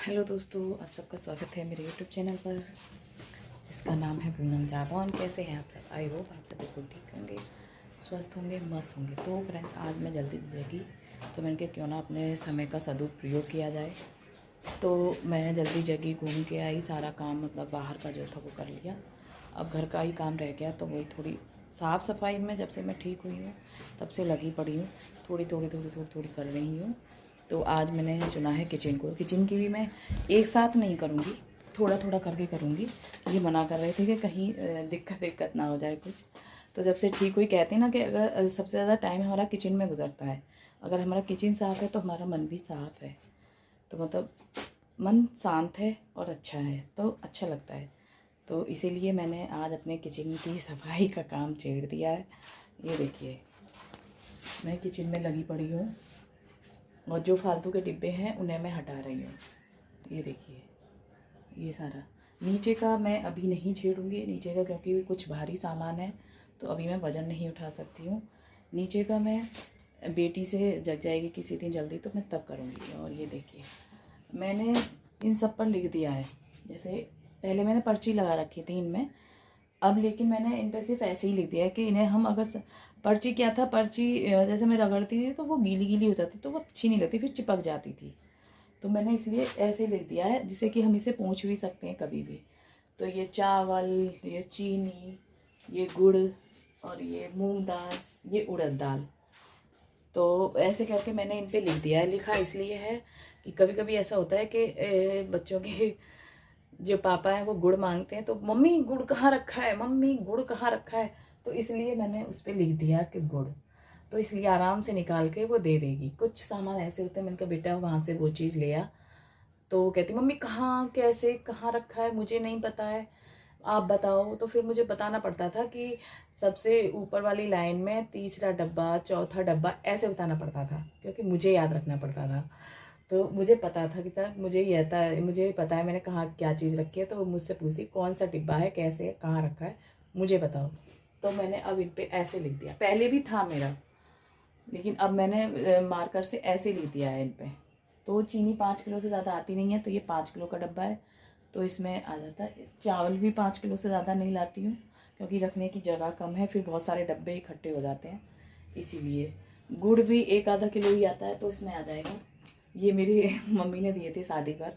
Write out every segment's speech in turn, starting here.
Hello दोस्तों, आप सबका स्वागत है मेरे यूट्यूब चैनल पर जिसका नाम है पूनम जादौन। कैसे हैं आप सब? आई होप आप सब बिल्कुल ठीक होंगे, स्वस्थ होंगे, मस्त होंगे। तो फ्रेंड्स, आज मैं जल्दी जगी तो मैंने कहा क्यों ना अपने समय का सदुपयोग किया जाए। तो मैं जल्दी जगी, घूम के आई, सारा काम मतलब बाहर का जो था वो कर लिया। अब घर का ही काम रह गया, तो वही थोड़ी साफ़ सफाई में जब से मैं ठीक हुई हूँ तब से लगी पड़ी हूँ। थोड़ी कर रही हूँ। तो आज मैंने चुना है किचन को। किचन की भी मैं एक साथ नहीं करूँगी, थोड़ा थोड़ा करके करूँगी। ये मना कर रहे थे कि कहीं दिक्कत ना हो जाए कुछ। तो जब से ठीक हुई, कहते हैं ना कि अगर सबसे ज़्यादा टाइम हमारा किचन में गुजरता है। अगर हमारा किचन साफ़ है तो हमारा मन भी साफ़ है। तो मतलब मन शांत है और अच्छा है तो अच्छा लगता है। तो इसीलिए मैंने आज अपने किचन की सफाई का काम छेड़ दिया है। ये देखिए, मैं किचन में लगी पड़ी हूँ और जो फालतू के डिब्बे हैं उन्हें मैं हटा रही हूँ। ये देखिए, ये सारा नीचे का मैं अभी नहीं छेड़ूंगी नीचे का, क्योंकि कुछ भारी सामान है तो अभी मैं वज़न नहीं उठा सकती हूँ। नीचे का मैं बेटी से जग जाएगी किसी दिन जल्दी तो मैं तब करूँगी। और ये देखिए, मैंने इन सब पर लिख दिया है। जैसे पहले मैंने पर्ची लगा रखी थी इनमें, अब लेकिन मैंने इन पर सिर्फ ऐसे ही लिख दिया है कि इन्हें हम अगर पर्ची क्या था, पर्ची जैसे मैं रगड़ती थी तो वो गीली गीली हो जाती, तो वो अच्छी नहीं लगती, फिर चिपक जाती थी। तो मैंने इसलिए ऐसे लिख दिया है जिससे कि हम इसे पूछ भी सकते हैं कभी भी। तो ये चावल, ये चीनी, ये गुड़ और ये मूंग दाल, ये उड़द दाल। तो ऐसे करके मैंने इन पे लिख दिया है। लिखा इसलिए है कि कभी कभी ऐसा होता है कि बच्चों के जो पापा हैं वो गुड़ मांगते हैं, तो मम्मी गुड़ कहाँ रखा है, मम्मी गुड़ कहाँ रखा है। तो इसलिए मैंने उस पर लिख दिया कि गुड़। तो इसलिए आराम से निकाल के वो दे देगी। कुछ सामान ऐसे होते हैं, मैंने कहा बेटा वहाँ से वो चीज़ ले आ। तो वो कहती मम्मी कहाँ, कैसे, कहाँ रखा है, मुझे नहीं पता है, आप बताओ। तो फिर मुझे बताना पड़ता था कि सबसे ऊपर वाली लाइन में तीसरा डब्बा, चौथा डब्बा, ऐसे बताना पड़ता था, क्योंकि मुझे याद रखना पड़ता था। तो मुझे पता था कि तब मुझे ये आता है, मुझे पता है मैंने कहाँ क्या चीज़ रखी है। तो वो मुझसे पूछती कौन सा डिब्बा है, कैसे, कहाँ रखा है, मुझे बताओ। तो मैंने अब इन पे ऐसे लिख दिया। पहले भी था मेरा, लेकिन अब मैंने मार्कर से ऐसे लिख दिया है इन पे। तो चीनी 5 किलो से ज़्यादा आती नहीं है, तो ये 5 किलो का डब्बा है तो इसमें आ जाता है। चावल भी 5 किलो से ज़्यादा नहीं लाती हूँ, क्योंकि रखने की जगह कम है, फिर बहुत सारे डब्बे इकट्ठे हो जाते हैं इसीलिए। गुड़ भी 1 आधा किलो ही आता है तो इसमें आ जाएगा। ये मेरी मम्मी ने दिए थे शादी पर,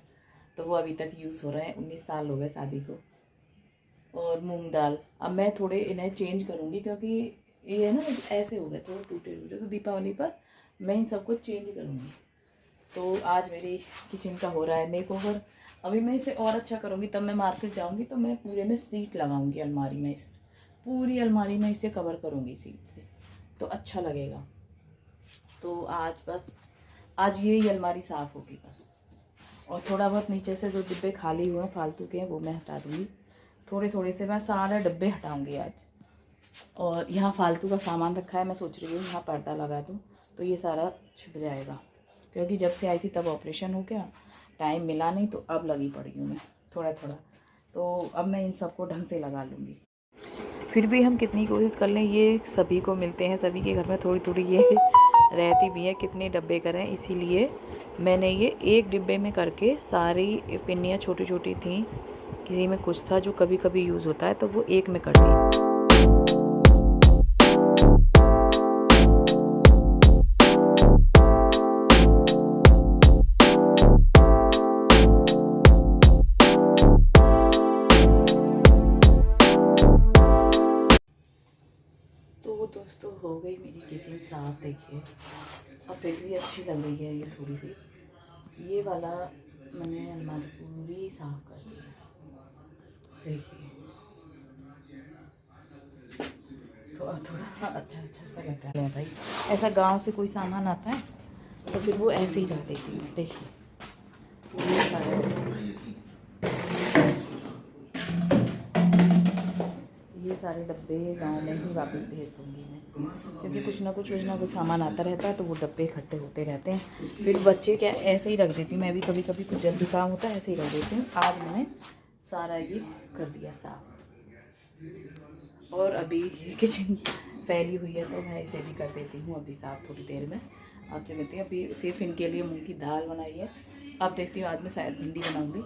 तो वो अभी तक यूज़ हो रहे हैं। 19 साल हो गए शादी को। और मूंग दाल अब मैं थोड़े इन्हें चेंज करूँगी, क्योंकि ये है ना ऐसे हो गए थोड़े टूटे टूटे, तो दीपावली पर मैं इन सबको चेंज करूँगी। तो आज मेरी किचन का हो रहा है मेकओवर। अभी मैं इसे और अच्छा करूँगी, तब मैं मार्केट जाऊँगी तो मैं पूरे में सीट लगाऊँगी अलमारी में। इस पूरी अलमारी में इसे कवर करूँगी सीट से, तो अच्छा लगेगा। तो आज बस आज यही अलमारी साफ़ होगी बस। और थोड़ा बहुत नीचे से जो डिब्बे खाली हुए हैं फालतू के हैं वो मैं हटा दूँगी। थोड़े थोड़े से मैं सारे डब्बे हटाऊँगी आज। और यहाँ फालतू का सामान रखा है, मैं सोच रही हूँ यहाँ पर्दा लगा दूँ तो ये सारा छिप जाएगा, क्योंकि जब से आई थी तब ऑपरेशन हो गया, टाइम मिला नहीं, तो अब लगी पड़ी हूँ मैं थोड़ा थोड़ा। तो अब मैं इन सबको ढंग से लगा लूँगी। फिर भी हम कितनी कोशिश कर लें, ये सभी को मिलते हैं, सभी के घर में थोड़ी थोड़ी ये रहती भी है। कितने डब्बे करें, इसीलिए मैंने ये एक डिब्बे में करके सारी पिन्नियाँ छोटी छोटी थी, किसी में कुछ था जो कभी कभी यूज़ होता है, तो वो एक में कर दी। तो दोस्तों, हो गई मेरी किचन साफ़। देखिए, अब फिर भी अच्छी लग रही है ये थोड़ी सी। ये वाला मैंने अलमारी पूरी साफ़ कर दी है, देखिए। तो अब थोड़ा अच्छा अच्छा सा लग रहा है भाई। ऐसा गांव से कोई सामान आता है तो फिर वो ऐसे ही रख देती हूँ। देखिए, ये सारे डब्बे गांव में ही वापस भेज दूँगी मैं, क्योंकि कुछ ना कुछ सामान आता रहता है तो वो डब्बे इकट्ठे होते रहते हैं। फिर बच्चे क्या ऐसे ही रख देती हूँ, मैं भी कभी कभी कुछ जल्दी काम होता है ऐसे ही रख देती हूँ। आज मैंने सारा ये कर दिया साफ। और अभी किचन फैली हुई है तो मैं इसे भी कर देती हूँ अभी साफ थोड़ी देर में। आपसे मिलती हूँ। अभी सिर्फ इनके लिए मूंग की दाल बनाई है। अब देखती हूँ, आज मैं शायद भिंडी बनाऊँगी।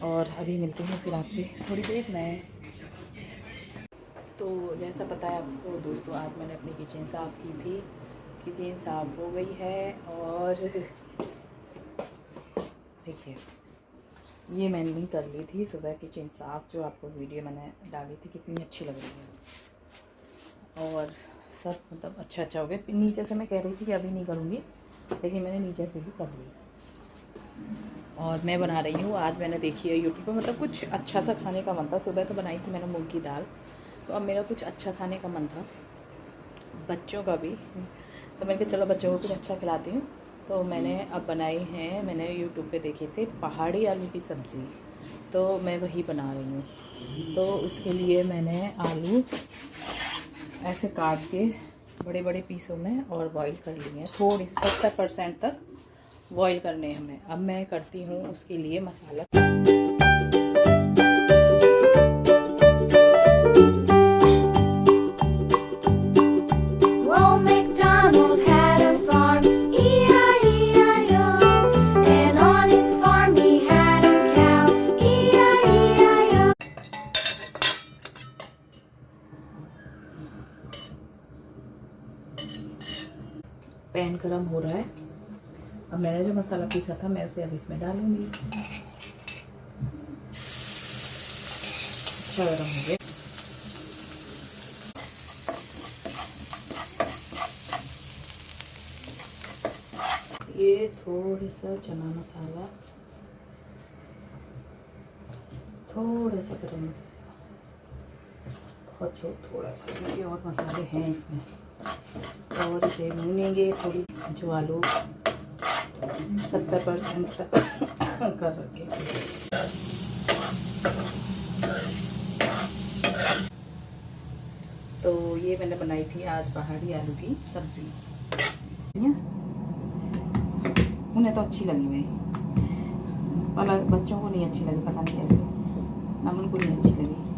और अभी मिलती हूँ फिर आपसे थोड़ी देर में। तो जैसा पता है आपको दोस्तों, आज मैंने अपनी किचन साफ़ की थी। किचन साफ़ हो गई है और देखिए ये मैंने कर ली थी सुबह किचन साफ़, जो आपको वीडियो मैंने डाली थी, कितनी अच्छी लग रही है। और सब मतलब अच्छा हो गया। नीचे से मैं कह रही थी कि अभी नहीं करूँगी, लेकिन मैंने नीचे से भी कर ली। और मैं बना रही हूँ आज, मैंने देखी है यूट्यूब पर, मतलब कुछ अच्छा सा खाने का मन था। सुबह तो बनाई थी मैंने मूंग की दाल, तो अब मेरा कुछ अच्छा खाने का मन था, बच्चों का भी। तो मैंने कहा चलो बच्चों को कुछ अच्छा खिलाती हूँ। तो मैंने अब बनाई हैं, मैंने यूट्यूब पे देखे थे पहाड़ी आलू की सब्ज़ी, तो मैं वही बना रही हूँ। तो उसके लिए मैंने आलू ऐसे काट के बड़े बड़े पीसों में और बॉईल कर लिए हैं, थोड़ी 70% तक बॉईल करने हैं हमें। अब मैं करती हूँ उसके लिए मसाला। पैन गरम हो रहा है। अब मैंने जो मसाला पीसा था मैं उसे अब इसमें डालूंगी। अच्छा गरम हो गया। ये थोड़ा सा चना मसाला, थोड़ा सा गरम मसाला, बहुत थोड़ा सा, क्योंकि और मसाले हैं इसमें। और इसे भूनेंगे थोड़ी, जो आलू 70% तक कर रखे। तो ये मैंने बनाई थी आज पहाड़ी आलू की सब्ज़ी। उन्हें तो अच्छी लगी भाई, पर बच्चों को नहीं अच्छी लगी, पता नहीं कैसे, नमन को नहीं अच्छी लगी।